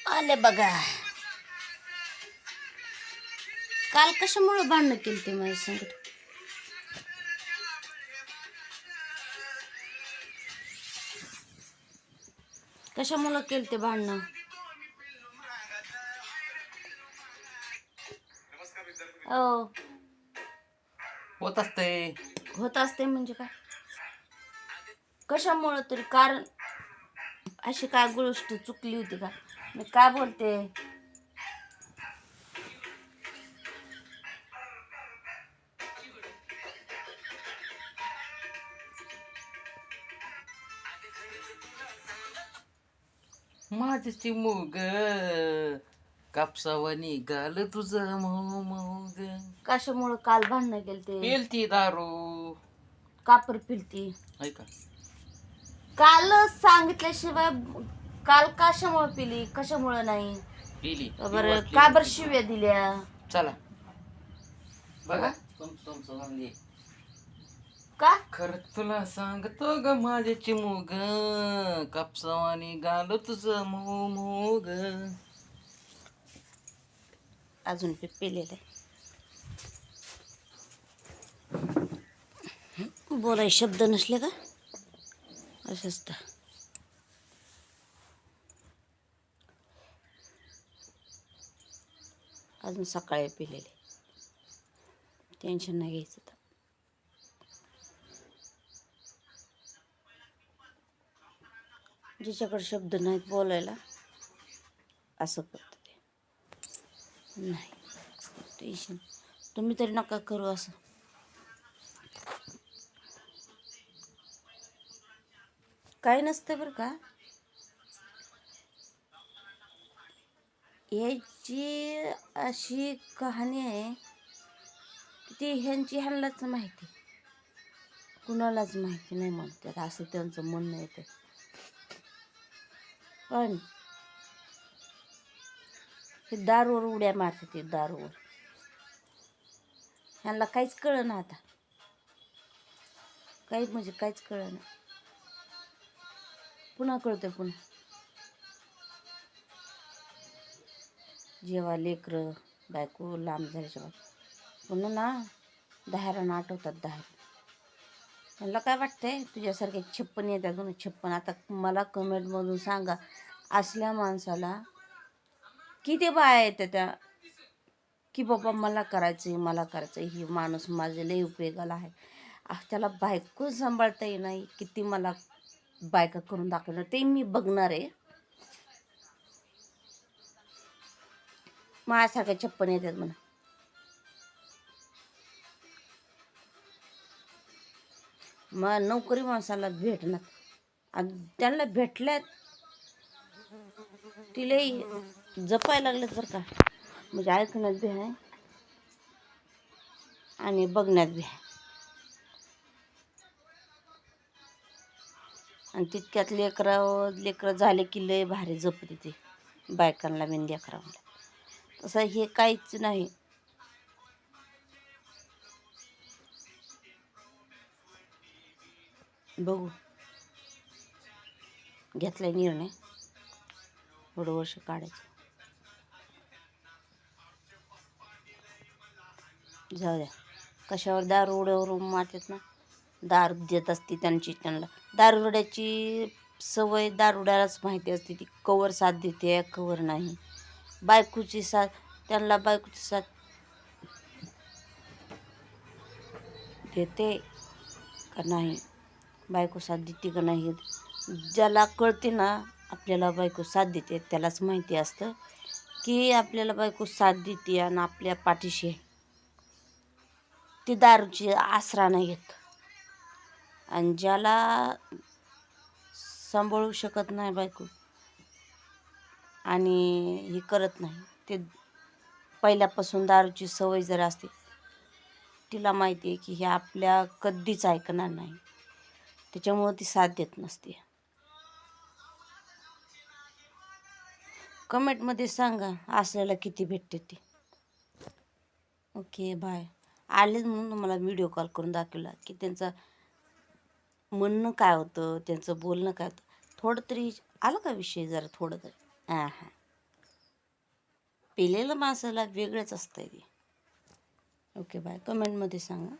आले बघा. काल कशामुळे भांडणं केली ते माझ्या संगत? कशामुळे केली ते भांडणं? हो, होत असते. होत असते म्हणजे काय? कशामुळं तरी कारण अशी काय गोष्ट चुकली होती का? मी काय बोलते? माझी चिमुग कापसावा निघाल तुझं मऊ मऊग. कशामुळं काल भांडणं केली ते? पेलती दारू. कापर पिलती ऐका, काल सांगितल्याशिवाय. काल कशामुळे पिली कशामुळे नाही? पिली बरं का बरं शिव्या दिल्या? चला बघा तुमचं म्हणजे का खरं तुला सांगतो ग माझे चिमुग कापसावा निघाल तुझं मऊ मऊग. अजून पिलेलं बोलाय शब्द नसले का असंच तर. अजून सकाळी पिलेले, टेन्शन नाही घ्यायचं तर. जिच्याकडे शब्द नाहीत बोलायला असं करतं ते. नाही टेन्शन तुम्ही तरी नका करू असं. काही नसतं बरं का. याची अशी कहाणी आहे की ती ह्यांनाच माहिती, कुणालाच माहिती नाही म्हणतात असं त्यांचं म्हणणं येतं. पण हे दारूवर उड्या मारतात, ते दारूवर. ह्यांना काहीच कळना आता, काही म्हणजे काहीच कळना. पुन्हा कळतं पुन्हा. जेव्हा लेकरं बायको लांब झाल्याच्या पुन्हा ना दहारानं आठवतात. मला काय वाटतंय तुझ्यासारखे 56 येतात म्हणून 56. आता मला कमेंटमधून सांगा, असल्या माणसाला किती बाया येतात त्या की बाबा मला करायचं ही माणूस माझ्या लई उपयोगाला आहे. त्याला बायको सांभाळता येईना, किती मला बायका करून दाखवणार ते मी बघणार आहे. माझ्यासारख्या 56 येतात म्हणा. मग नोकरी माणसाला भेटणार आणि त्यांना भेटल्यात तिला जपायला लागलेत बरं का. म्हणजे ऐकण्यात बी आहे आणि बघण्यात बी आहे. आणि तितक्यात लेकरं झाले की लय भारी जपते ते बायकांना बिन लेकरांना. तसं हे काहीच नाही. बघू घेतलाय निर्णय थोडं वर्ष काढायचं. जाऊ द्या, कशावर दारुड्यावर मारतात ना. दारू देत असते त्यांना दारुड्याची सवय दारुड्यालाच माहिती असते ती कवर साथ देते कवर नाही. बायकोची साथ, त्यांना बायकोची साथ देते का नाही, बायको साथ देते का नाही. ज्याला कळते ना आपल्याला बायको साथ देते त्यालाच माहिती असतं की आपल्याला बायको साथ देते आणि आपल्या पाठीशी ती दारूची आसरा नाही घेत. आणि ज्याला सांभाळू शकत नाही बायको आणि हे करत नाही, ते पहिल्यापासून दारूची सवय जर असते तिला माहिती आहे की हे आपल्या कधीच ऐकणार नाही, त्याच्यामुळं ती साथ देत नसते. कमेंटमध्ये सांगा असल्याला किती भेटते ती. Okay bye. आलेच म्हणून तुम्हाला व्हिडिओ कॉल करून दाखवला की त्यांचं म्हणणं काय होतं, त्यांचं बोलणं काय होतं. थोडं तरी आलं का विषय जरा थोडं तरी. हां. पिलेलं माणसाला वेगळंच असतं आहे. Okay bye. कमेंटमध्ये सांगा.